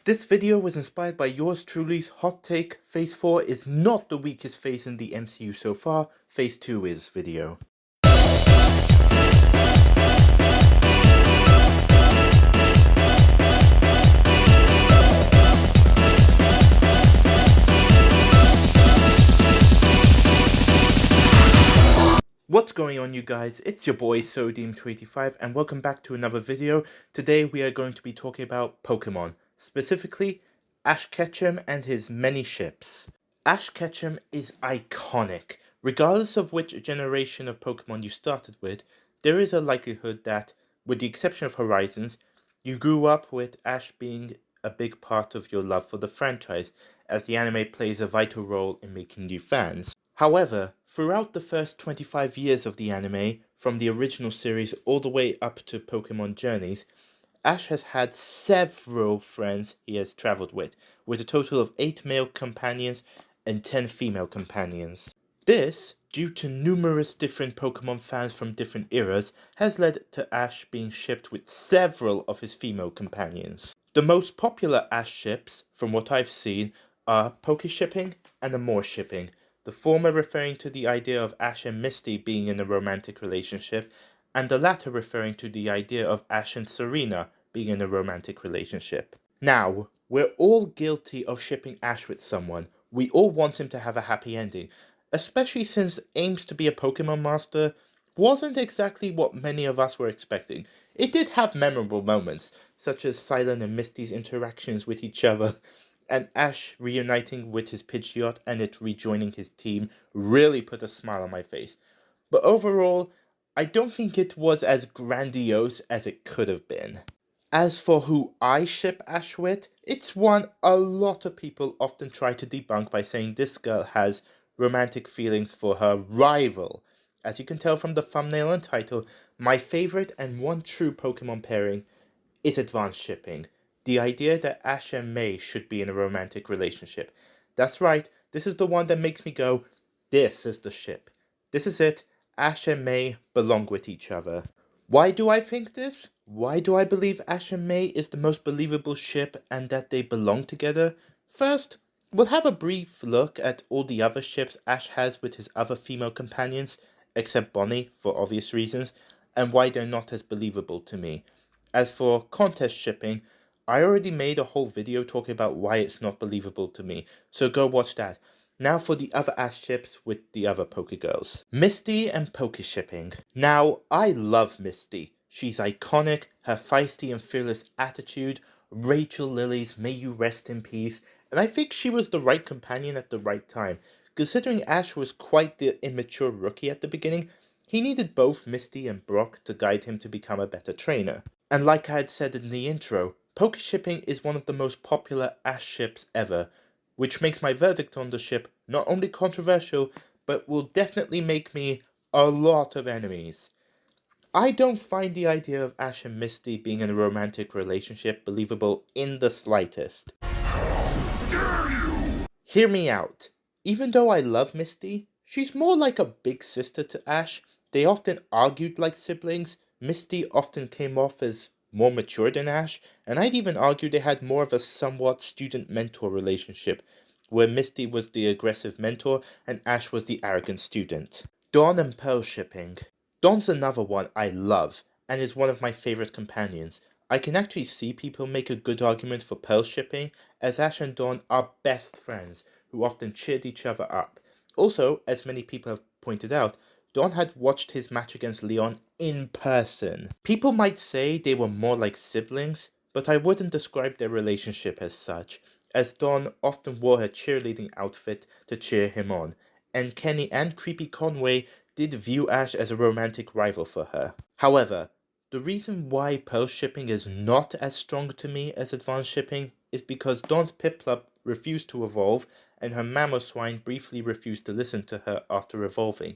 This video was inspired by yours truly's hot take. Phase 4 is not the weakest phase in the MCU so far. Phase 2 is video. What's going on, you guys? It's your boy Sodium285 and welcome back to another video. Today we are going to be talking about Pokemon, specifically Ash Ketchum and his many ships. Ash Ketchum is iconic. Regardless of which generation of Pokemon you started with, there is a likelihood that, with the exception of Horizons, you grew up with Ash being a big part of your love for the franchise, as the anime plays a vital role in making you fans. However, throughout the first 25 years of the anime, from the original series all the way up to Pokemon Journeys, Ash has had several friends he has travelled with a total of 8 male companions and 10 female companions. This, due to numerous different Pokemon fans from different eras, has led to Ash being shipped with several of his female companions. The most popular Ash ships, from what I've seen, are Pokeshipping and Amour-shipping, the former referring to the idea of Ash and Misty being in a romantic relationship, and the latter referring to the idea of Ash and Serena being in a romantic relationship. Now, we're all guilty of shipping Ash with someone. We all want him to have a happy ending, especially since aims to be a Pokemon master wasn't exactly what many of us were expecting. It did have memorable moments, such as Silent and Misty's interactions with each other, and Ash reuniting with his Pidgeot and it rejoining his team really put a smile on my face. But overall, I don't think it was as grandiose as it could have been. As for who I ship Ash with, it's one a lot of people often try to debunk by saying this girl has romantic feelings for her rival. As you can tell from the thumbnail and title, my favorite and one true Pokemon pairing is AdvanceShipping. The idea that Ash and May should be in a romantic relationship. That's right, this is the one that makes me go, this is the ship. This is it, Ash and May belong with each other. Why do I think this? Why do I believe Ash and May is the most believable ship and that they belong together? First, we'll have a brief look at all the other ships Ash has with his other female companions, except Bonnie for obvious reasons, and why they're not as believable to me. As for contest shipping, I already made a whole video talking about why it's not believable to me, so go watch that. Now for the other Ash ships with the other Pokegirls. Misty and Pokeshipping. Now, I love Misty. She's iconic, her feisty and fearless attitude, Rachel Lilly's May You Rest in Peace, and I think she was the right companion at the right time. Considering Ash was quite the immature rookie at the beginning, he needed both Misty and Brock to guide him to become a better trainer. And like I had said in the intro, Pokeshipping is one of the most popular Ash ships ever, which makes my verdict on the ship not only controversial, but will definitely make me a lot of enemies. I don't find the idea of Ash and Misty being in a romantic relationship believable in the slightest. How dare you! Hear me out. Even though I love Misty, she's more like a big sister to Ash. They often argued like siblings. Misty often came off as more mature than Ash, and I'd even argue they had more of a somewhat student-mentor relationship, where Misty was the aggressive mentor and Ash was the arrogant student. Dawn and Pearl shipping. Dawn's another one I love, and is one of my favorite companions. I can actually see people make a good argument for Pearl shipping, as Ash and Dawn are best friends, who often cheered each other up. Also, as many people have pointed out, Dawn had watched his match against Leon in person. People might say they were more like siblings, but I wouldn't describe their relationship as such, as Dawn often wore her cheerleading outfit to cheer him on, and Kenny and Creepy Conway did view Ash as a romantic rival for her. However, the reason why Pearl shipping is not as strong to me as AdvanceShipping is because Dawn's Piplup refused to evolve, and her Mamoswine briefly refused to listen to her after evolving,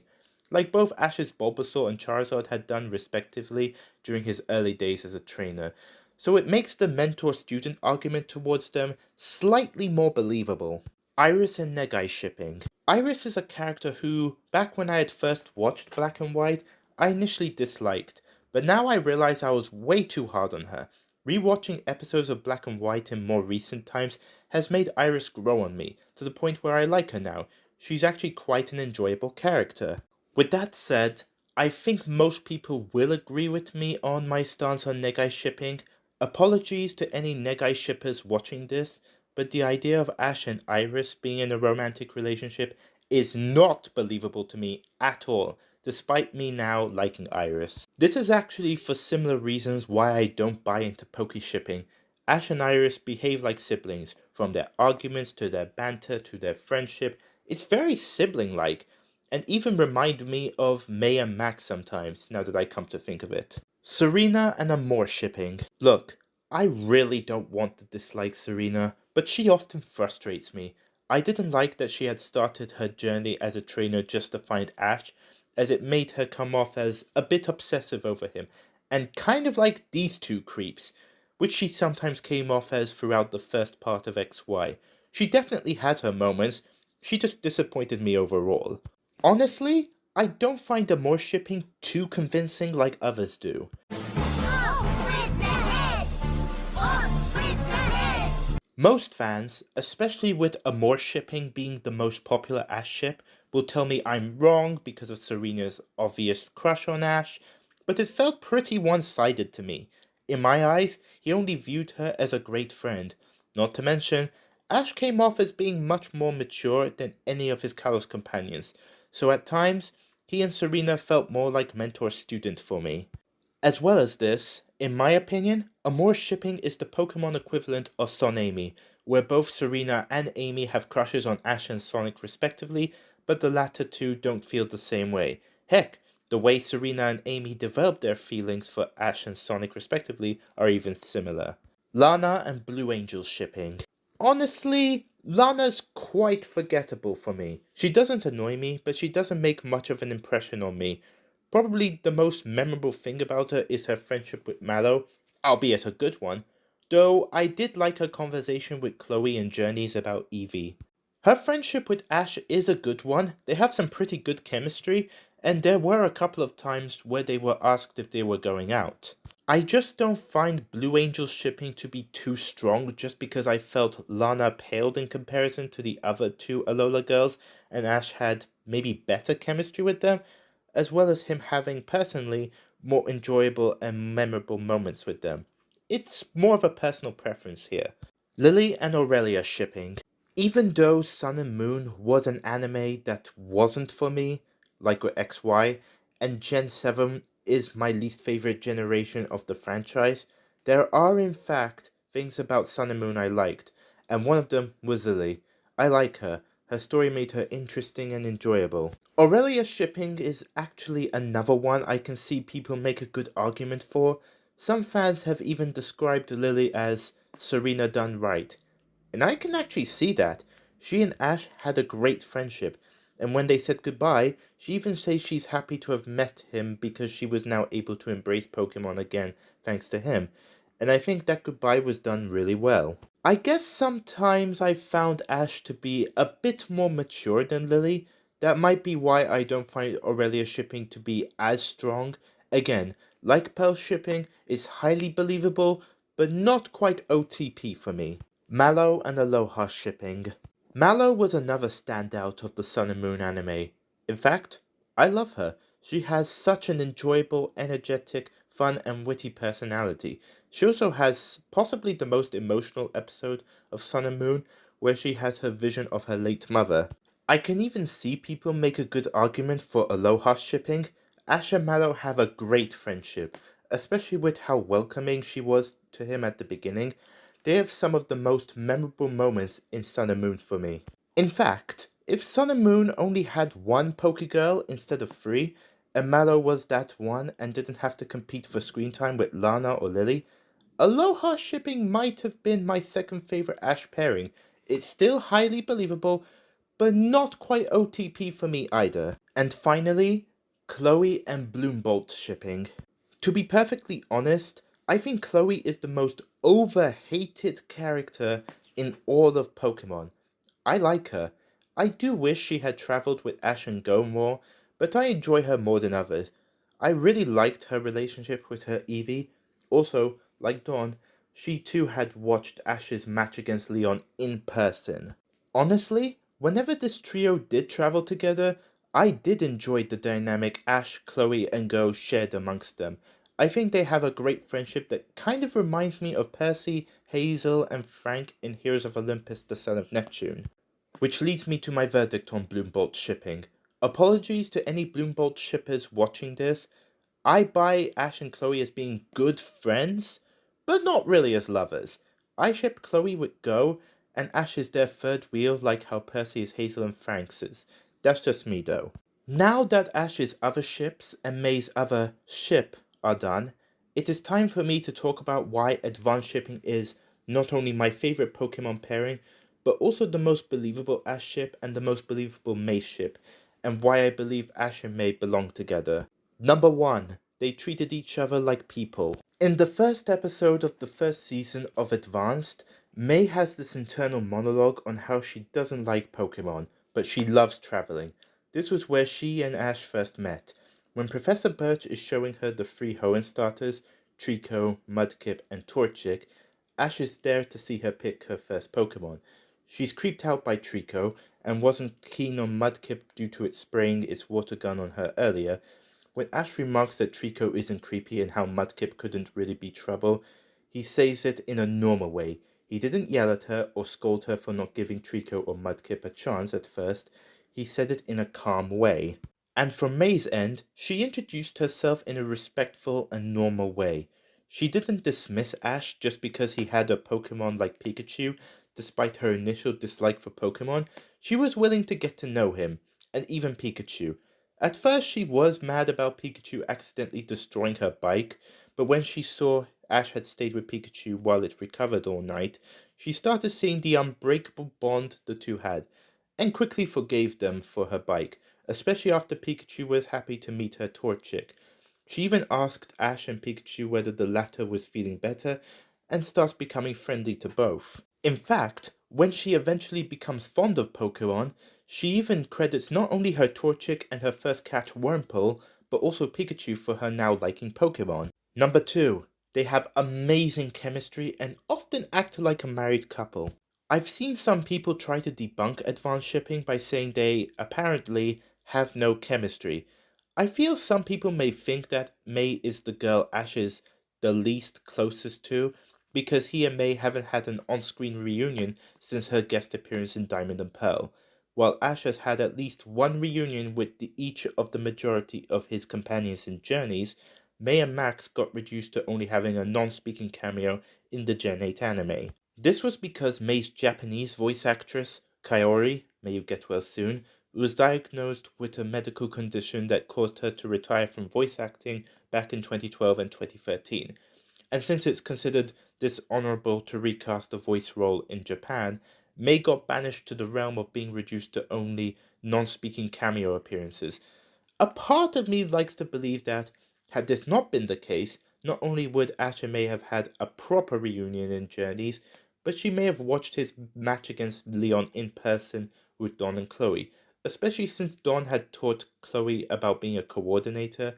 like both Ash's Bulbasaur and Charizard had done respectively during his early days as a trainer, so it makes the mentor-student argument towards them slightly more believable. Iris and Negai shipping. Iris is a character who, back when I had first watched Black and White, I initially disliked, but now I realize I was way too hard on her. Rewatching episodes of Black and White in more recent times has made Iris grow on me, to the point where I like her now. She's actually quite an enjoyable character. With that said, I think most people will agree with me on my stance on Negai shipping. Apologies to any Negai shippers watching this, but the idea of Ash and Iris being in a romantic relationship is not believable to me at all, despite me now liking Iris. This is actually for similar reasons why I don't buy into poke shipping. Ash and Iris behave like siblings, from their arguments to their banter to their friendship. It's very sibling-like, and even remind me of May and Max sometimes, now that I come to think of it. Serena and Amor shipping. Look, I really don't want to dislike Serena, but she often frustrates me. I didn't like that she had started her journey as a trainer just to find Ash, as it made her come off as a bit obsessive over him, and kind of like these two creeps, which she sometimes came off as throughout the first part of XY. She definitely has her moments, she just disappointed me overall. Honestly, I don't find the more shipping too convincing like others do. Most fans, especially with Amor shipping being the most popular Ash ship, will tell me I'm wrong because of Serena's obvious crush on Ash, but it felt pretty one-sided to me. In my eyes, he only viewed her as a great friend. Not to mention, Ash came off as being much more mature than any of his Kalos companions, so at times, he and Serena felt more like mentor-student for me. As well as this, in my opinion, Amor shipping is the Pokemon equivalent of Son Amy, where both Serena and Amy have crushes on Ash and Sonic respectively, but the latter two don't feel the same way. Heck, the way Serena and Amy develop their feelings for Ash and Sonic respectively are even similar. Lana and Blue Angel shipping. Honestly, Lana's quite forgettable for me. She doesn't annoy me, but she doesn't make much of an impression on me. Probably the most memorable thing about her is her friendship with Mallow, albeit a good one, though I did like her conversation with Chloe and Journeys about Eevee. Her friendship with Ash is a good one, they have some pretty good chemistry, and there were a couple of times where they were asked if they were going out. I just don't find Blue Angel shipping to be too strong just because I felt Lana paled in comparison to the other two Alola girls, and Ash had maybe better chemistry with them, as well as him having, personally, more enjoyable and memorable moments with them. It's more of a personal preference here. Lily and Aurelia shipping. Even though Sun and Moon was an anime that wasn't for me, like with XY, and Gen 7 is my least favorite generation of the franchise, there are in fact things about Sun and Moon I liked, and one of them was Lily. I like her. Her story made her interesting and enjoyable. Aurelia shipping is actually another one I can see people make a good argument for. Some fans have even described Lily as Serena done right. And I can actually see that. She and Ash had a great friendship, and when they said goodbye, she even says she's happy to have met him because she was now able to embrace Pokemon again thanks to him, and I think that goodbye was done really well. I guess sometimes I found Ash to be a bit more mature than Lily. That might be why I don't find Aurelia shipping to be as strong. Again, like Pearl shipping, is highly believable, but not quite OTP for me. Mallow and Aloha shipping. Mallow was another standout of the Sun and Moon anime. In fact, I love her. She has such an enjoyable, energetic, fun and witty personality. She also has possibly the most emotional episode of Sun and Moon, where she has her vision of her late mother. I can even see people make a good argument for Aloha shipping. Ash and Mallow have a great friendship, especially with how welcoming she was to him at the beginning. They have some of the most memorable moments in Sun and Moon for me. In fact, if Sun and Moon only had one Pokegirl instead of three, and Mallow was that one and didn't have to compete for screen time with Lana or Lily, Aloha shipping might have been my second favorite Ash pairing. It's still highly believable, but not quite OTP for me either. And finally, Chloe and Bloombolt shipping. To be perfectly honest, I think Chloe is the most over-hated character in all of Pokemon. I like her. I do wish she had travelled with Ash and Go more, but I enjoy her more than others. I really liked her relationship with her Eevee. Also, like Dawn, she too had watched Ash's match against Leon in person. Honestly, whenever this trio did travel together, I did enjoy the dynamic Ash, Chloe, and Go shared amongst them. I think they have a great friendship that kind of reminds me of Percy, Hazel, and Frank in Heroes of Olympus, the Son of Neptune. Which leads me to my verdict on Bloombolt shipping. Apologies to any Bloombolt shippers watching this. I buy Ash and Chloe as being good friends, but not really as lovers. I ship Chloe with Go, and Ash is their third wheel like how Percy is Hazel and Frank's is. That's just me though. Now that Ash's other ships and May's other ship are done, it is time for me to talk about why advanced shipping is not only my favorite Pokemon pairing, but also the most believable Ash ship and the most believable May ship, and why I believe Ash and May belong together. Number 1. They treated each other like people. In the first episode of the first season of Advanced, May has this internal monologue on how she doesn't like Pokemon, but she loves traveling. This was where she and Ash first met. When Professor Birch is showing her the 3 Hoenn starters, Trico, Mudkip, and Torchic, Ash is there to see her pick her first Pokemon. She's creeped out by Trico and wasn't keen on Mudkip due to it spraying its water gun on her earlier. When Ash remarks that Trico isn't creepy and how Mudkip couldn't really be trouble, he says it in a normal way. He didn't yell at her or scold her for not giving Trico or Mudkip a chance at first. He said it in a calm way. And from May's end, she introduced herself in a respectful and normal way. She didn't dismiss Ash just because he had a Pokemon like Pikachu, despite her initial dislike for Pokemon. She was willing to get to know him, and even Pikachu. At first, she was mad about Pikachu accidentally destroying her bike, but when she saw Ash had stayed with Pikachu while it recovered all night, she started seeing the unbreakable bond the two had, and quickly forgave them for her bike, especially after Pikachu was happy to meet her Torchic. She even asked Ash and Pikachu whether the latter was feeling better, and starts becoming friendly to both. In fact, when she eventually becomes fond of Pokemon, she even credits not only her Torchic and her first catch Wurmple, but also Pikachu for her now liking Pokemon. Number 2. They have amazing chemistry and often act like a married couple. I've seen some people try to debunk advanced shipping by saying they apparently have no chemistry. I feel some people may think that May is the girl Ash is the least closest to, because he and May haven't had an on-screen reunion since her guest appearance in Diamond and Pearl, while Ash has had at least one reunion with each of the majority of his companions in Journeys. May and Max got reduced to only having a non-speaking cameo in the Gen 8 anime. This was because May's Japanese voice actress, Kaori, may you get well soon, was diagnosed with a medical condition that caused her to retire from voice acting back in 2012 and 2013. And since it's considered dishonorable to recast a voice role in Japan, May got banished to the realm of being reduced to only non-speaking cameo appearances. A part of me likes to believe that, had this not been the case, not only would Ash and May have had a proper reunion in Journeys, but she may have watched his match against Leon in person with Dawn and Chloe, especially since Dawn had taught Chloe about being a coordinator.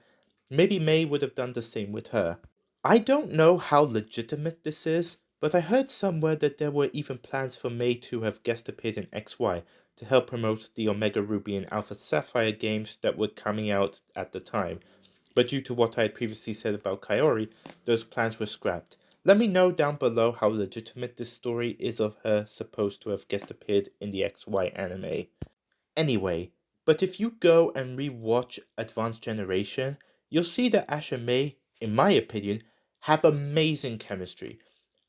Maybe May would have done the same with her. I don't know how legitimate this is, but I heard somewhere that there were even plans for May to have guest appeared in XY to help promote the Omega Ruby and Alpha Sapphire games that were coming out at the time. But due to what I had previously said about Kaori, those plans were scrapped. Let me know down below how legitimate this story is of her supposed to have guest appeared in the XY anime. Anyway, but if you go and re-watch Advanced Generation, you'll see that Ash and May, in my opinion, have amazing chemistry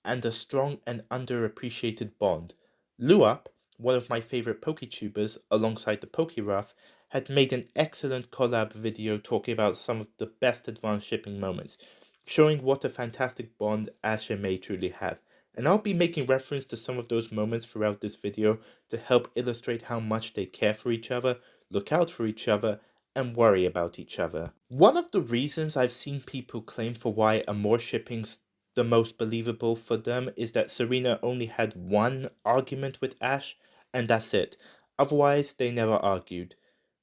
and a strong and underappreciated bond. Luap, one of my favorite PokeTubers, alongside the PokeRuff, had made an excellent collab video talking about some of the best advanced shipping moments, showing what a fantastic bond Ash and May truly have. And I'll be making reference to some of those moments throughout this video to help illustrate how much they care for each other, look out for each other, and worry about each other. One of the reasons I've seen people claim for why Amore shipping's the most believable for them is that Serena only had one argument with Ash, and that's it. Otherwise, they never argued.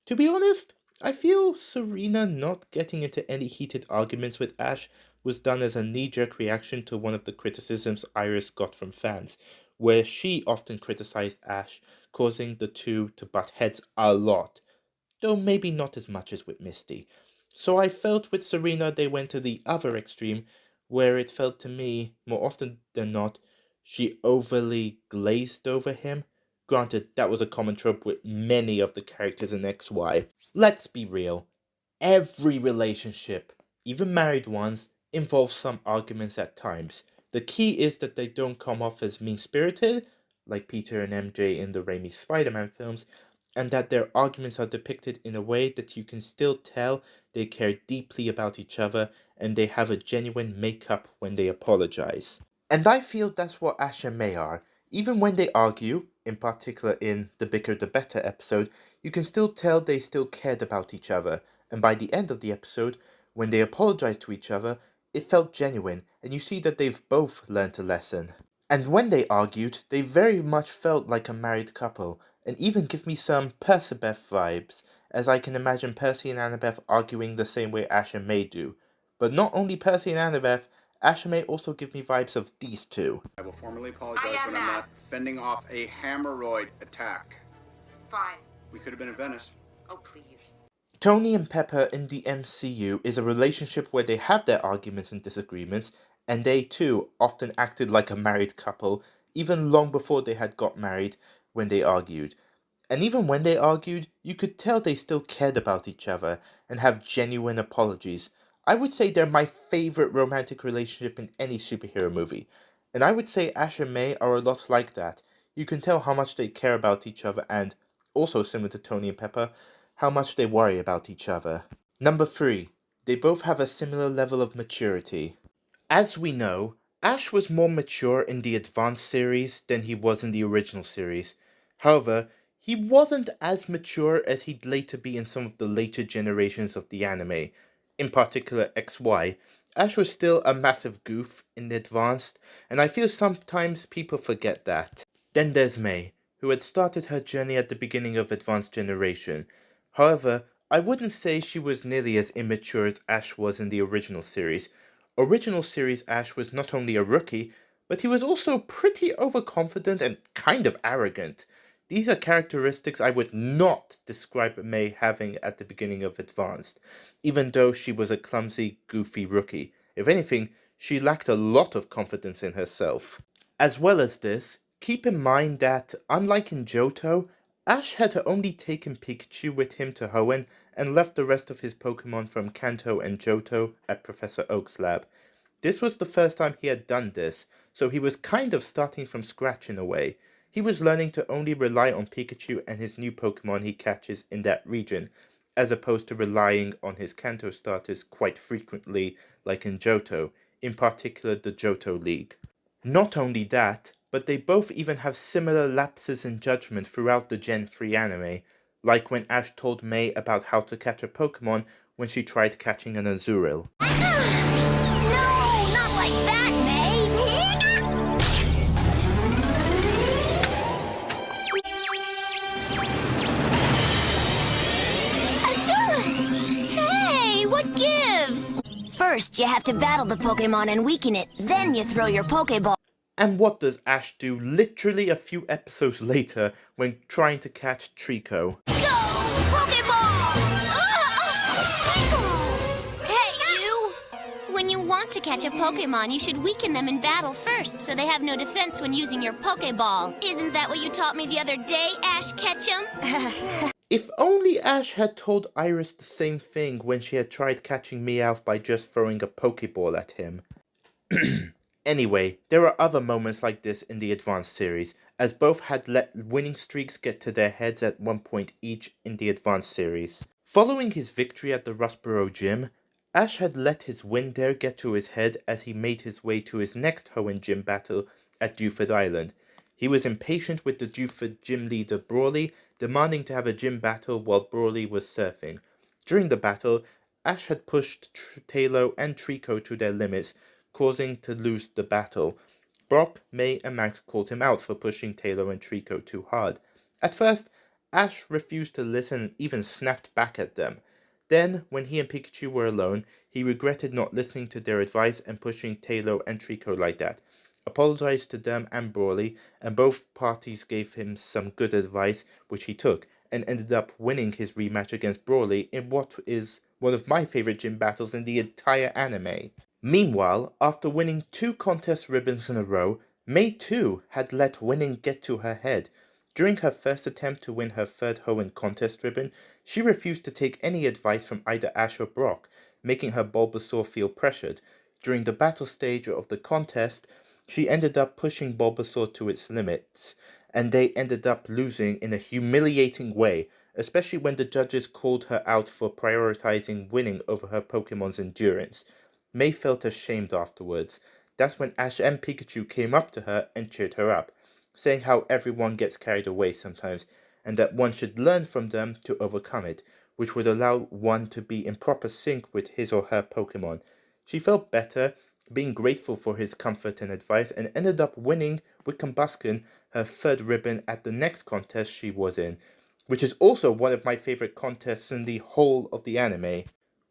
To be honest, I feel Serena not getting into any heated arguments with Ash was done as a knee-jerk reaction to one of the criticisms Iris got from fans, where she often criticized Ash, causing the two to butt heads a lot, though maybe not as much as with Misty. So I felt with Serena they went to the other extreme, where it felt to me, more often than not, she overly glazed over him. Granted, that was a common trope with many of the characters in XY. Let's be real. Every relationship, even married ones, involves some arguments at times. The key is that they don't come off as mean-spirited, like Peter and MJ in the Raimi Spider-Man films, and that their arguments are depicted in a way that you can still tell they care deeply about each other and they have a genuine make-up when they apologize. And I feel that's what Ash and May are. Even when they argue, in particular in the Bicker the Better episode, you can still tell they still cared about each other, and by the end of the episode, when they apologized to each other, it felt genuine, and you see that they've both learnt a lesson. And when they argued, they very much felt like a married couple, and even give me some Percabeth vibes, as I can imagine Percy and Annabeth arguing the same way Ash and May do. But not only Percy and Annabeth, Ash and May also give me vibes of these two. I will formally apologize when I'm not fending off a hemorrhoid attack. Fine. We could have been in Venice. Oh, please. Tony and Pepper in the MCU is a relationship where they have their arguments and disagreements, and they too often acted like a married couple, even long before they had got married when they argued. And even when they argued, you could tell they still cared about each other and have genuine apologies. I would say they're my favorite romantic relationship in any superhero movie. And I would say Ash and May are a lot like that. You can tell how much they care about each other and, also similar to Tony and Pepper, how much they worry about each other. Number 3. They both have a similar level of maturity. As we know, Ash was more mature in the Advanced series than he was in the original series. However, he wasn't as mature as he'd later be in some of the later generations of the anime. In particular, XY. Ash was still a massive goof in the Advanced, and I feel sometimes people forget that. Then there's May, who had started her journey at the beginning of Advanced Generation. However, I wouldn't say she was nearly as immature as Ash was in the original series. Original series Ash was not only a rookie, but he was also pretty overconfident and kind of arrogant. These are characteristics I would not describe May having at the beginning of Advanced, even though she was a clumsy, goofy rookie. If anything, she lacked a lot of confidence in herself. As well as this, keep in mind that, unlike in Johto, Ash had only taken Pikachu with him to Hoenn and left the rest of his Pokemon from Kanto and Johto at Professor Oak's lab. This was the first time he had done this, so he was kind of starting from scratch in a way. He was learning to only rely on Pikachu and his new Pokemon he catches in that region, as opposed to relying on his Kanto starters quite frequently like in Johto, in particular the Johto League. Not only that, but they both even have similar lapses in judgment throughout the Gen 3 anime, like when Ash told May about how to catch a Pokemon when she tried catching an Azurill. No, not like that, May! Hey, what gives? First, you have to battle the Pokemon and weaken it, then you throw your Pokeball. And what does Ash do literally a few episodes later when trying to catch Trico? Go! Pokeball! Hey, you! When you want to catch a Pokemon, you should weaken them in battle first, so they have no defense when using your Pokeball. Isn't that what you taught me the other day, Ash Ketchum? If only Ash had told Iris the same thing when she had tried catching Meowth by just throwing a Pokeball at him. Anyway, there are other moments like this in the Advanced series, as both had let winning streaks get to their heads at one point each in the Advanced series. Following his victory at the Rustboro Gym, Ash had let his win there get to his head as he made his way to his next Hoenn Gym battle at Dewford Island. He was impatient with the Dewford gym leader Brawley, demanding to have a gym battle while Brawley was surfing. During the battle, Ash had pushed Tailo and Trico to their limits, causing to lose the battle. Brock, May, and Max called him out for pushing Tailo and Trico too hard. At first, Ash refused to listen and even snapped back at them. Then, when he and Pikachu were alone, he regretted not listening to their advice and pushing Taylor and Trico like that. Apologized to them and Brawley, and both parties gave him some good advice, which he took, and ended up winning his rematch against Brawley in what is one of my favorite gym battles in the entire anime. Meanwhile, after winning 2 contest ribbons in a row, May too had let winning get to her head. During her first attempt to win her 3rd Hoenn contest ribbon, she refused to take any advice from either Ash or Brock, making her Bulbasaur feel pressured. During the battle stage of the contest, she ended up pushing Bulbasaur to its limits, and they ended up losing in a humiliating way, especially when the judges called her out for prioritizing winning over her Pokemon's endurance. May felt ashamed afterwards. That's when Ash and Pikachu came up to her and cheered her up, saying how everyone gets carried away sometimes, and that one should learn from them to overcome it, which would allow one to be in proper sync with his or her Pokemon. She felt better, being grateful for his comfort and advice, and ended up winning with Combusken her 3rd ribbon at the next contest she was in, which is also one of my favorite contests in the whole of the anime.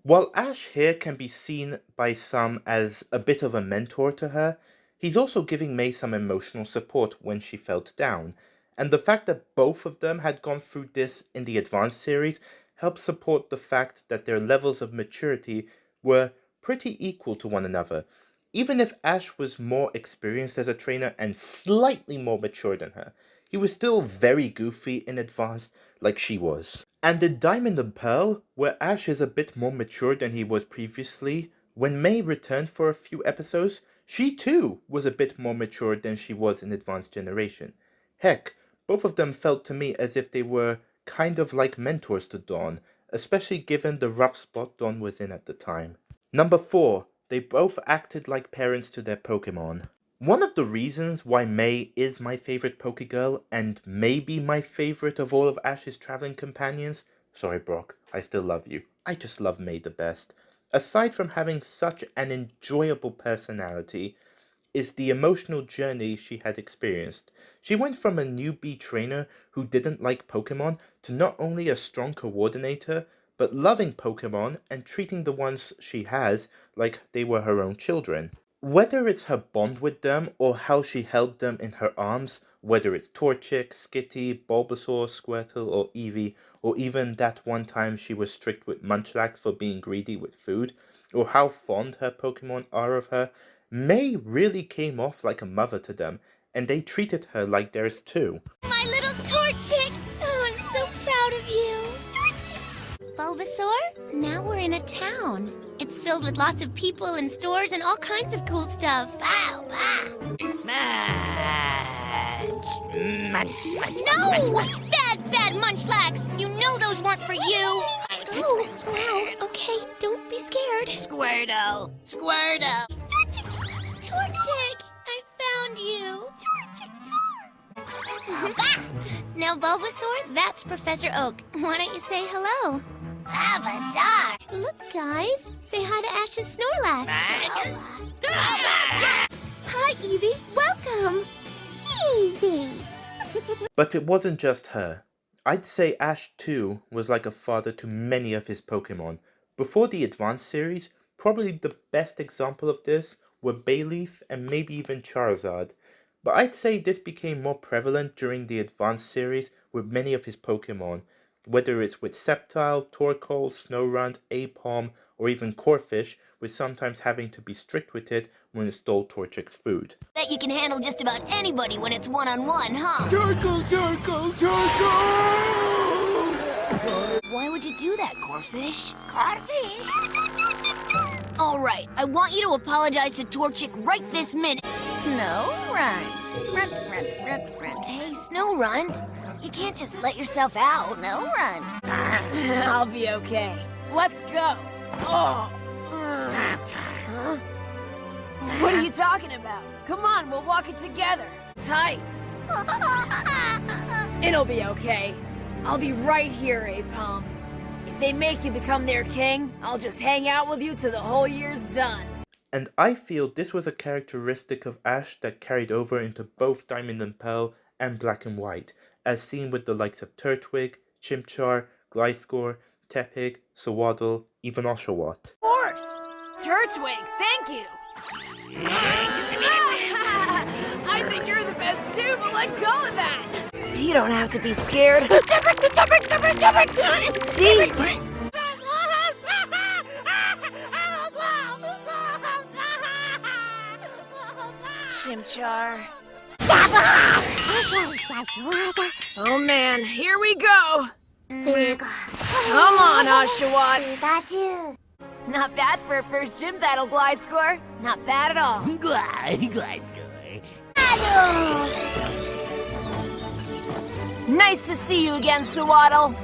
While Ash here can be seen by some as a bit of a mentor to her, he's also giving May some emotional support when she felt down, and the fact that both of them had gone through this in the Advanced series helps support the fact that their levels of maturity were pretty equal to one another. Even if Ash was more experienced as a trainer and slightly more mature than her, he was still very goofy in Advanced like she was. And in Diamond and Pearl, where Ash is a bit more mature than he was previously, when May returned for a few episodes, she too was a bit more mature than she was in Advanced Generation. Heck, both of them felt to me as if they were kind of like mentors to Dawn, especially given the rough spot Dawn was in at the time. Number 4. They both acted like parents to their Pokemon. One of the reasons why May is my favorite Pokegirl and maybe my favorite of all of Ash's traveling companions, sorry Brock, I still love you, I just love May the best, aside from having such an enjoyable personality, is the emotional journey she had experienced. She went from a newbie trainer who didn't like Pokemon to not only a strong coordinator, but loving Pokemon and treating the ones she has like they were her own children. Whether it's her bond with them or how she held them in her arms, whether it's Torchic, Skitty, Bulbasaur, Squirtle, or Eevee, or even that one time she was strict with Munchlax for being greedy with food, or how fond her Pokemon are of her, May really came off like a mother to them, and they treated her like theirs too. My little Torchic! Oh, I'm so proud of you! Bulbasaur, now we're in a town. It's filled with lots of people and stores and all kinds of cool stuff. Bow, bow. No! Bad Munchlax! You know those weren't for you! Oh, wow, okay, don't be scared. Squirtle! Squirtle! Torchic, I found you. Now, Bulbasaur, that's Professor Oak. Why don't you say hello? Bulbasaur! Look, guys, say hi to Ash's Snorlax. Hi, Eevee. Welcome. Eevee. But it wasn't just her. I'd say Ash too was like a father to many of his Pokemon. Before the Advanced series, probably the best example of this were Bayleaf and maybe even Charizard. But I'd say this became more prevalent during the Advanced series with many of his Pokemon, whether it's with Sceptile, Torkoal, Snorunt, Apom, or even Corphish, with sometimes having to be strict with it when it stole Torchic's food. Bet you can handle just about anybody when it's one-on-one, huh? Turtle! Turtle! Turtle! Why would you do that, Corphish? Corphish? All right, I want you to apologize to Torchic right this minute. Snow run. Run, run, run, run. Hey, Snorunt, you can't just let yourself out. Snow run. I'll be okay. Let's go. Oh. Huh? What are you talking about? Come on, we'll walk it together. Tight. It'll be okay. I'll be right here, Apom. If they make you become their king, I'll just hang out with you till the whole year's done. And I feel this was a characteristic of Ash that carried over into both Diamond and Pearl and Black and White, as seen with the likes of Turtwig, Chimchar, Gliscor, Tepig, Sawaddle, even Oshawott. Of course. Turtwig, thank you! I think you're the best too, but let go of that! You don't have to be scared. See? Chimchar. Oh man, here we go! Come on, Oshawott! Not bad for a first gym battle, Glide score. Not bad at all. Glide score. Nice to see you again, Sawaddle.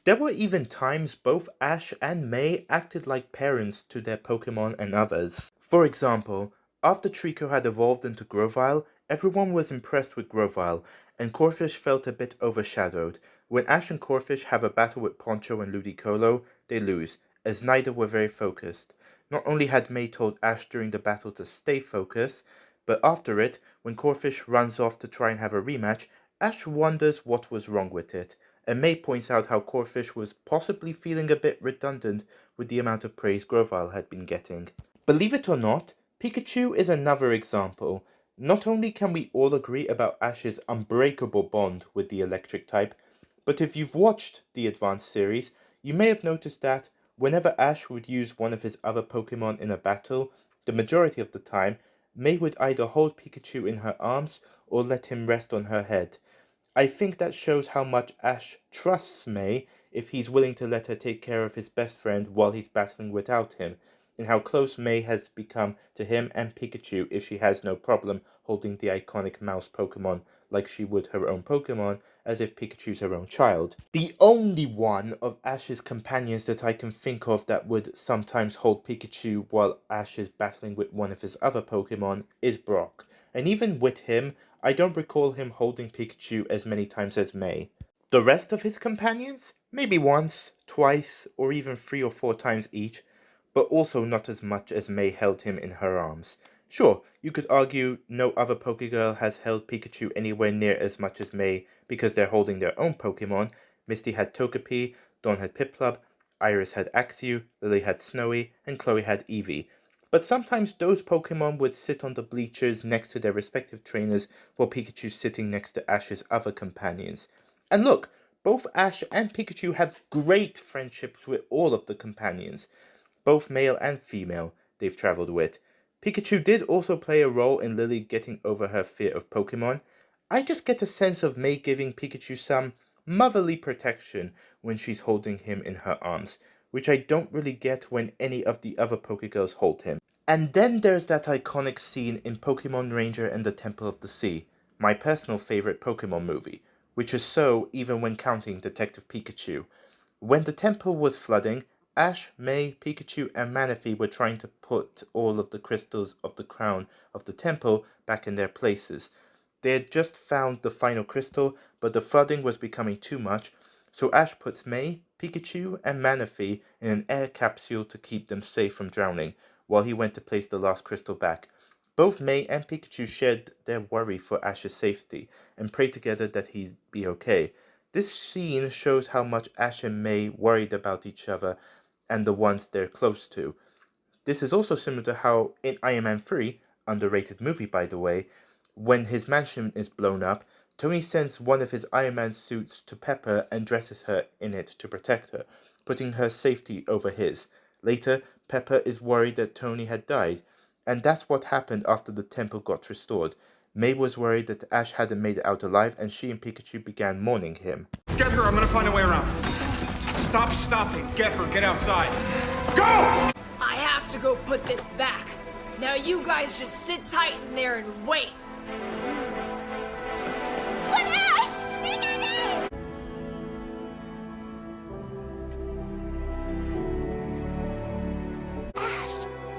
There were even times both Ash and May acted like parents to their Pokemon and others. For example, after Trico had evolved into Grovyle, everyone was impressed with Grovyle, and Corphish felt a bit overshadowed. When Ash and Corphish have a battle with Poncho and Ludicolo, they lose, as neither were very focused. Not only had May told Ash during the battle to stay focused, but after it, when Corphish runs off to try and have a rematch, Ash wonders what was wrong with it, and May points out how Corphish was possibly feeling a bit redundant with the amount of praise Grovyle had been getting. Believe it or not, Pikachu is another example. Not only can we all agree about Ash's unbreakable bond with the electric type, but if you've watched the Advanced series, you may have noticed that whenever Ash would use one of his other Pokemon in a battle, the majority of the time, May would either hold Pikachu in her arms or let him rest on her head. I think that shows how much Ash trusts May if he's willing to let her take care of his best friend while he's battling without him, and how close May has become to him and Pikachu if she has no problem holding the iconic mouse Pokemon like she would her own Pokemon, as if Pikachu's her own child. The only one of Ash's companions that I can think of that would sometimes hold Pikachu while Ash is battling with one of his other Pokemon is Brock, and even with him, I don't recall him holding Pikachu as many times as May. The rest of his companions? Maybe once, twice, or even 3 or 4 times each, but also not as much as May held him in her arms. Sure, you could argue no other Pokegirl has held Pikachu anywhere near as much as May because they're holding their own Pokemon. Misty had Togepi, Dawn had Piplup, Iris had Axew, Lily had Snowy, and Chloe had Eevee. But sometimes those Pokemon would sit on the bleachers next to their respective trainers while Pikachu's sitting next to Ash's other companions. And look, both Ash and Pikachu have great friendships with all of the companions, both male and female, they've travelled with. Pikachu did also play a role in Lily getting over her fear of Pokemon. I just get a sense of May giving Pikachu some motherly protection when she's holding him in her arms, which I don't really get when any of the other Pokegirls hold him. And then there's that iconic scene in Pokemon Ranger and the Temple of the Sea, my personal favourite Pokemon movie, which is so even when counting Detective Pikachu. When the temple was flooding, Ash, May, Pikachu, and Manaphy were trying to put all of the crystals of the crown of the temple back in their places. They had just found the final crystal, but the flooding was becoming too much, so Ash puts May, Pikachu, and Manaphy in an air capsule to keep them safe from drowning, while he went to place the last crystal back. Both May and Pikachu shared their worry for Ash's safety, and prayed together that he'd be okay. This scene shows how much Ash and May worried about each other and the ones they're close to. This is also similar to how in Iron Man 3, underrated movie by the way, when his mansion is blown up, Tony sends one of his Iron Man suits to Pepper and dresses her in it to protect her, putting her safety over his. Later, Pepper is worried that Tony had died, and that's what happened after the temple got restored. May was worried that Ash hadn't made it out alive, and she and Pikachu began mourning him. Get her, I'm gonna find a way around. Stop stopping. Get her, get outside. Go! I have to go put this back. Now you guys just sit tight in there and wait. But Ash!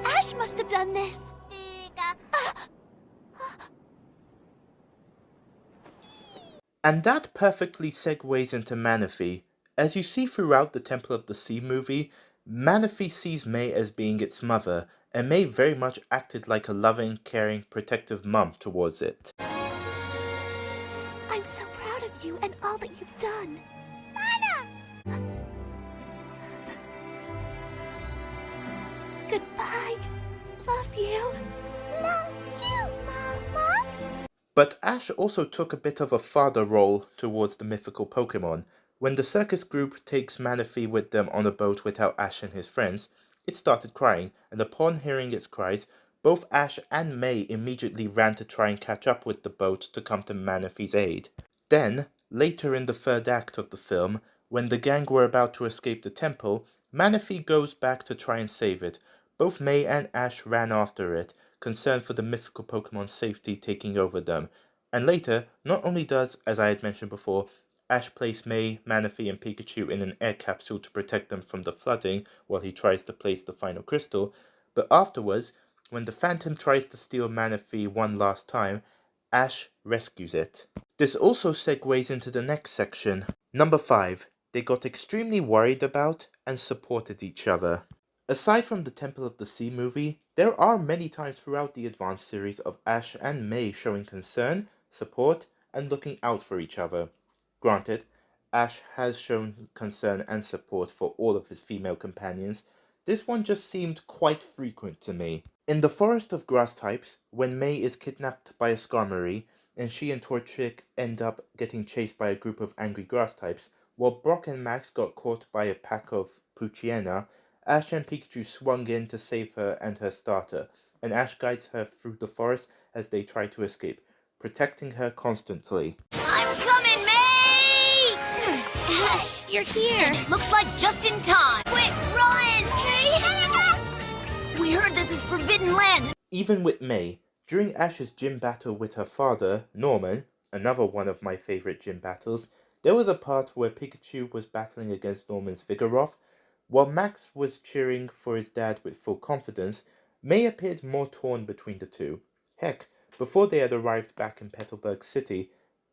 Ash must have done this. And that perfectly segues into Manaphy. As you see throughout the Temple of the Sea movie, Manaphy sees May as being its mother, and May very much acted like a loving, caring, protective mum towards it. I'm so proud of you and all that you've done. Mana! Goodbye. Love you. Love you, Mama. But Ash also took a bit of a father role towards the mythical Pokemon. When the circus group takes Manaphy with them on a boat without Ash and his friends, it started crying, and upon hearing its cries, both Ash and May immediately ran to try and catch up with the boat to come to Manaphy's aid. Then, later in the third act of the film, when the gang were about to escape the temple, Manaphy goes back to try and save it. Both May and Ash ran after it, concerned for the mythical Pokemon's safety taking over them. And later, not only does, as I had mentioned before, Ash place May, Manaphy, and Pikachu in an air capsule to protect them from the flooding while he tries to place the final crystal, but afterwards, when the Phantom tries to steal Manaphy one last time, Ash rescues it. This also segues into the next section. Number 5. They got extremely worried about and supported each other. Aside from the Temple of the Sea movie, there are many times throughout the Advance series of Ash and May showing concern, support, and looking out for each other. Granted, Ash has shown concern and support for all of his female companions. This one just seemed quite frequent to me. In the Forest of Grass types, when May is kidnapped by a Skarmory, and she and Torchic end up getting chased by a group of angry grass types, while Brock and Max got caught by a pack of Poochyena, Ash and Pikachu swung in to save her and her starter, and Ash guides her through the forest as they try to escape, protecting her constantly. I'm coming, May! Ash, you're here. Looks like just in time. Quick, run! We heard this is Forbidden Land. Even with May, during Ash's gym battle with her father, Norman, another one of my favourite gym battles, there was a part where Pikachu was battling against Norman's Vigoroth. While Max was cheering for his dad with full confidence, May appeared more torn between the two. Heck, before they had arrived back in Petalburg City,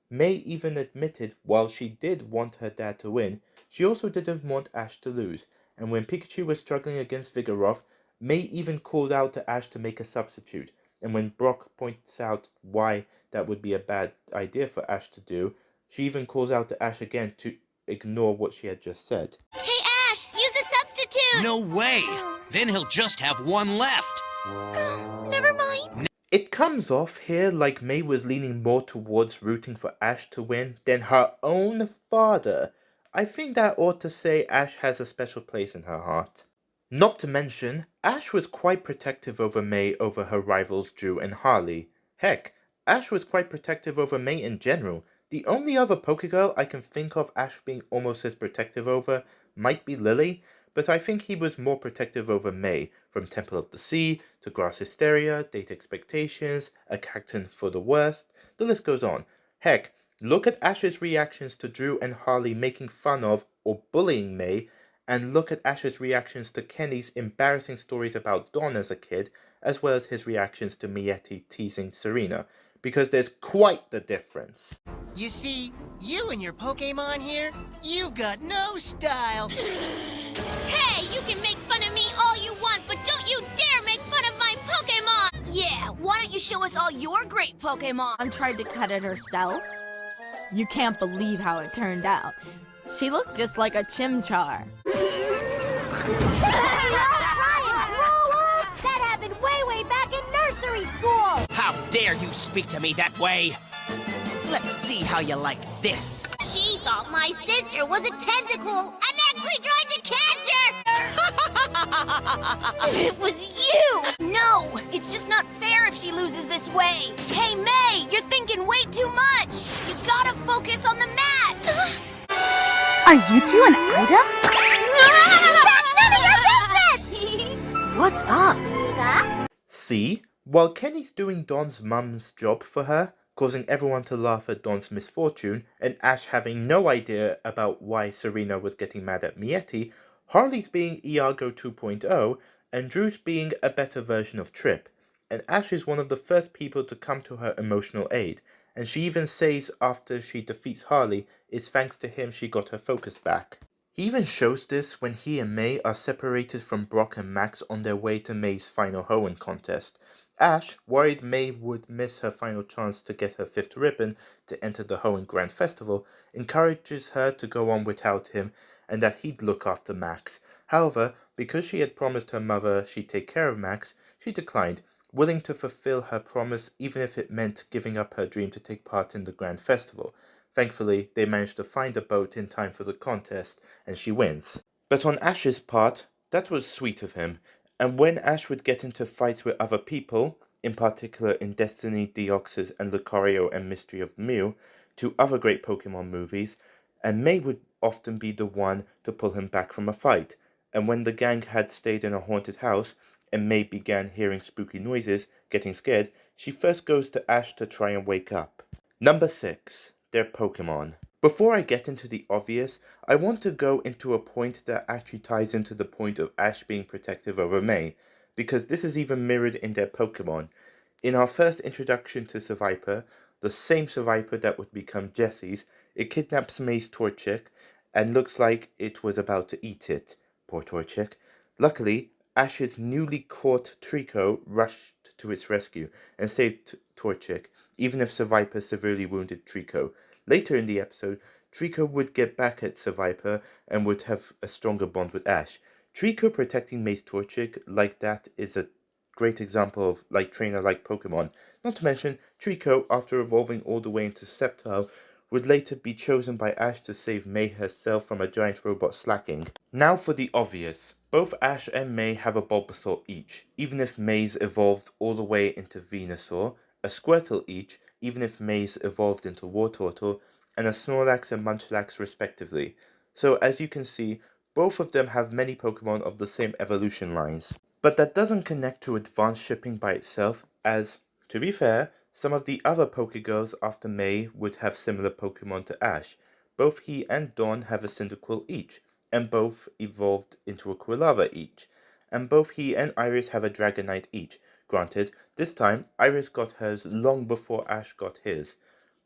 May even admitted while she did want her dad to win, she also didn't want Ash to lose, and when Pikachu was struggling against Vigoroth, May even called out to Ash to make a substitute, and when Brock points out why that would be a bad idea for Ash to do, she even calls out to Ash again to ignore what she had just said. Hey, Ash, use a substitute! No way! Then he'll just have one left! Never mind. It comes off here like May was leaning more towards rooting for Ash to win than her own father. I think that ought to say Ash has a special place in her heart. Not to mention, Ash was quite protective over May over her rivals Drew and Harley. Heck, Ash was quite protective over May in general. The only other Pokegirl I can think of Ash being almost as protective over might be Lily, but I think he was more protective over May, from Temple of the Sea to Grass Hysteria, Date Expectations, A Cactus for the Worst, the list goes on. Heck, look at Ash's reactions to Drew and Harley making fun of or bullying May, and look at Ash's reactions to Kenny's embarrassing stories about Dawn as a kid, as well as his reactions to Mieti teasing Serena, because there's quite the difference. You see, you and your Pokemon here, you've got no style. Hey, you can make fun of me all you want, but don't you dare make fun of my Pokemon! Yeah, why don't you show us all your great Pokemon? Dawn tried to cut it herself. You can't believe how it turned out. She looked just like a Chimchar. That happened way back in nursery school! How dare you speak to me that way? Let's see how you like this. She thought my sister was a tentacle and actually tried to catch her! It was you! No, it's just not fair if she loses this way. Hey, May, you're thinking way too much. You gotta focus on the match. Are you two an item? That's none of your business! What's up? See, while Kenny's doing Dawn's mum's job for her, causing everyone to laugh at Dawn's misfortune, and Ash having no idea about why Serena was getting mad at Mieti, Harley's being Iago 2.0, and Drew's being a better version of Trip, and Ash is one of the first people to come to her emotional aid, and she even says after she defeats Harley, it's thanks to him she got her focus back. He even shows this when he and May are separated from Brock and Max on their way to May's final Hoenn contest. Ash, worried May would miss her final chance to get her 5th ribbon to enter the Hoenn Grand Festival, encourages her to go on without him and that he'd look after Max. However, because she had promised her mother she'd take care of Max, she declined, willing to fulfill her promise even if it meant giving up her dream to take part in the grand festival. Thankfully, they managed to find a boat in time for the contest, and she wins. But on Ash's part, that was sweet of him, and when Ash would get into fights with other people, in particular in Destiny, Deoxys, and Lucario and Mystery of Mew, to other great Pokemon movies, and May would often be the one to pull him back from a fight. And when the gang had stayed in a haunted house, and May began hearing spooky noises, getting scared, she first goes to Ash to try and wake up. Number 6. Their Pokemon. Before I get into the obvious, I want to go into a point that actually ties into the point of Ash being protective over May, because this is even mirrored in their Pokemon. In our first introduction to Seviper, the same Seviper that would become Jessie's, it kidnaps May's Torchic, and looks like it was about to eat it. Poor Torchic. Luckily, Ash's newly caught Trico rushed to its rescue and saved Torchic, even if Seviper severely wounded Trico. Later in the episode, Trico would get back at Seviper and would have a stronger bond with Ash. Trico protecting May's Torchic like that is a great example of trainer-like Pokemon. Not to mention, Trico, after evolving all the way into Sceptile, would later be chosen by Ash to save May herself from a giant robot slacking. Now for the obvious. Both Ash and May have a Bulbasaur each, even if May's evolved all the way into Venusaur, a Squirtle each, even if May's evolved into Wartortle, and a Snorlax and Munchlax respectively. So as you can see, both of them have many Pokemon of the same evolution lines. But that doesn't connect to advanced shipping by itself, as, to be fair, some of the other Pokegirls after May would have similar Pokemon to Ash. Both he and Dawn have a Cyndaquil each, and both evolved into a Quilava each. And both he and Iris have a Dragonite each. Granted, this time, Iris got hers long before Ash got his.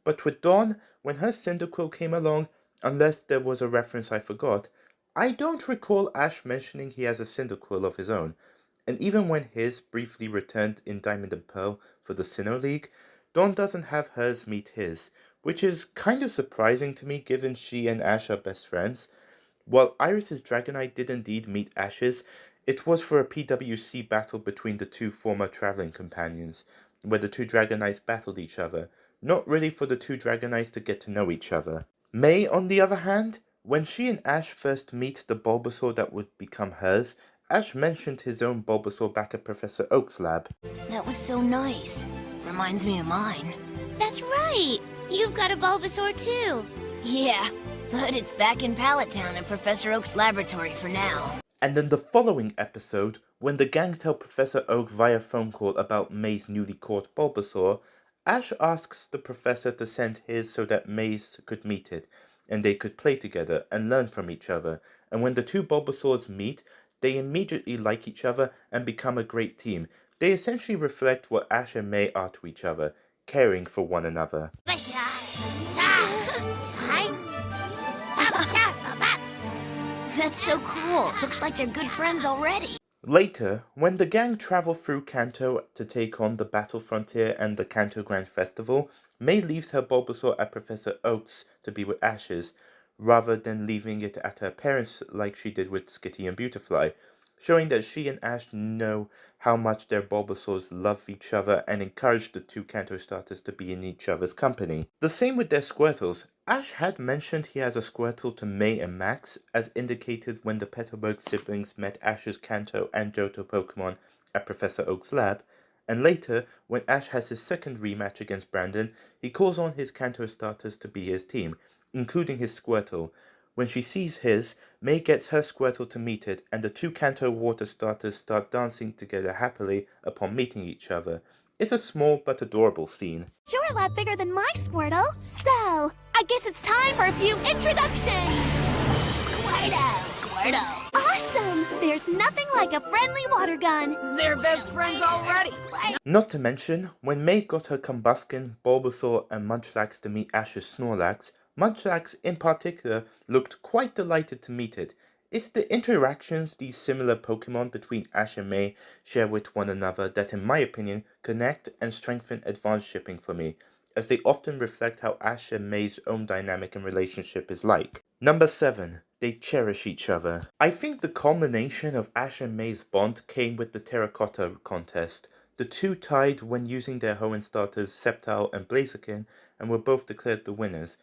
But with Dawn, when her Cyndaquil came along, unless there was a reference I forgot, I don't recall Ash mentioning he has a Cyndaquil of his own. And even when his briefly returned in Diamond and Pearl for the Sinnoh League, Dawn doesn't have hers meet his, which is kind of surprising to me given she and Ash are best friends. While Iris's Dragonite did indeed meet Ash's, it was for a PWC battle between the two former traveling companions, where the two Dragonites battled each other, not really for the two Dragonites to get to know each other. May, on the other hand, when she and Ash first meet the Bulbasaur that would become hers, Ash mentioned his own Bulbasaur back at Professor Oak's lab. That was so nice. Reminds me of mine. That's right! You've got a Bulbasaur too! Yeah, but it's back in Pallet Town at Professor Oak's laboratory for now. And in the following episode, when the gang tell Professor Oak via phone call about May's newly caught Bulbasaur, Ash asks the professor to send his so that May's could meet it, and they could play together and learn from each other. And when the two Bulbasaurs meet, they immediately like each other and become a great team. They essentially reflect what Ash and May are to each other, caring for one another. That's so cool. Looks like they're good friends already. Later, when the gang travel through Kanto to take on the Battle Frontier and the Kanto Grand Festival, May leaves her Bulbasaur at Professor Oak's to be with Ash's, rather than leaving it at her parents like she did with Skitty and Beautifly, showing that she and Ash know how much their Bulbasaurs love each other and encourage the two Kanto starters to be in each other's company. The same with their Squirtles. Ash had mentioned he has a Squirtle to May and Max, as indicated when the Petalburg siblings met Ash's Kanto and Johto Pokemon at Professor Oak's lab, and later, when Ash has his second rematch against Brandon, he calls on his Kanto starters to be his team, including his Squirtle. When she sees his, May gets her Squirtle to meet it, and the two Kanto water starters start dancing together happily upon meeting each other. It's a small but adorable scene. You're a lot bigger than my Squirtle, so I guess it's time for a few introductions! Squirtle! Awesome! There's nothing like a friendly water gun! They're best friends already! Not to mention, when May got her Combuskin, Bulbasaur and Munchlax to meet Ash's Snorlax, Munchlax in particular looked quite delighted to meet it. It's the interactions these similar Pokemon between Ash and May share with one another that, in my opinion, connect and strengthen advanced shipping for me, as they often reflect how Ash and May's own dynamic and relationship is like. Number 7. they cherish each other. I think the culmination of Ash and May's bond came with the terracotta contest. The two tied when using their Hoenn starters Sceptile and Blaziken and were both declared the winners.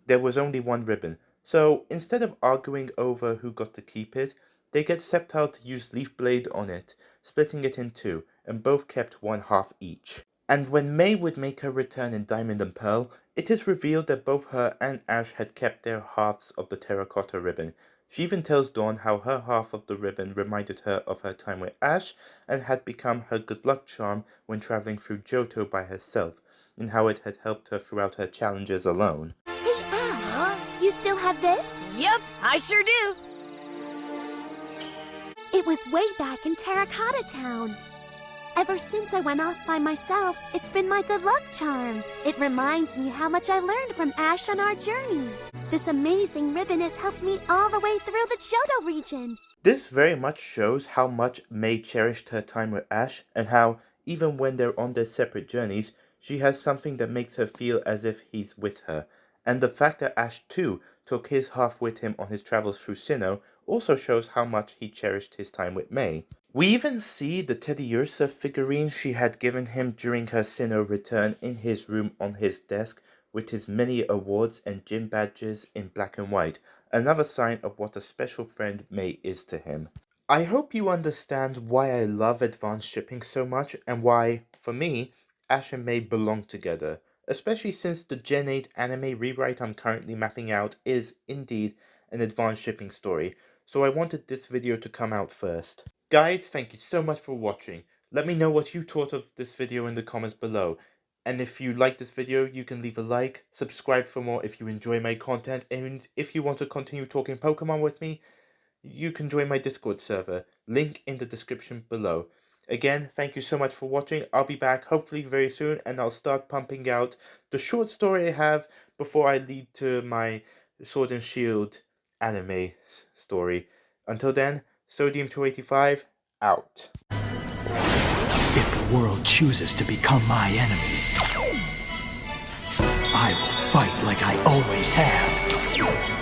There was only one ribbon, so instead of arguing over who got to keep it, they get Sceptile to use Leaf Blade on it, splitting it in two, and both kept one half each. And when May would make her return in Diamond and Pearl, it is revealed that both her and Ash had kept their halves of the terracotta ribbon. She even tells Dawn how her half of the ribbon reminded her of her time with Ash and had become her good luck charm when traveling through Johto by herself, and how it had helped her throughout her challenges alone. Hey, Ash, you still have this? Yep, I sure do. It was way back in Terracotta Town. Ever since I went off by myself, it's been my good luck charm. It reminds me how much I learned from Ash on our journey. This amazing ribbon has helped me all the way through the Johto region. This very much shows how much May cherished her time with Ash, and how, even when they're on their separate journeys, she has something that makes her feel as if he's with her. And the fact that Ash too took his half with him on his travels through Sinnoh also shows how much he cherished his time with May. We even see the Teddiursa figurine she had given him during her Sinnoh return in his room on his desk, with his many awards and gym badges in black and white, another sign of what a special friend May is to him. I hope you understand why I love advanced shipping so much, and why, for me, Ash and May belong together, especially since the Gen 8 anime rewrite I'm currently mapping out is, indeed, an advanced shipping story, so I wanted this video to come out first. Guys, thank you so much for watching. Let me know what you thought of this video in the comments below. And if you like this video, you can leave a like, subscribe for more if you enjoy my content, and if you want to continue talking Pokemon with me, you can join my Discord server, link in the description below. Again, thank you so much for watching. I'll be back hopefully very soon, and I'll start pumping out the short story I have before I lead to my Sword and Shield anime story. Until then, Sodium285, out. If the world chooses to become my enemy, I will fight like I always have.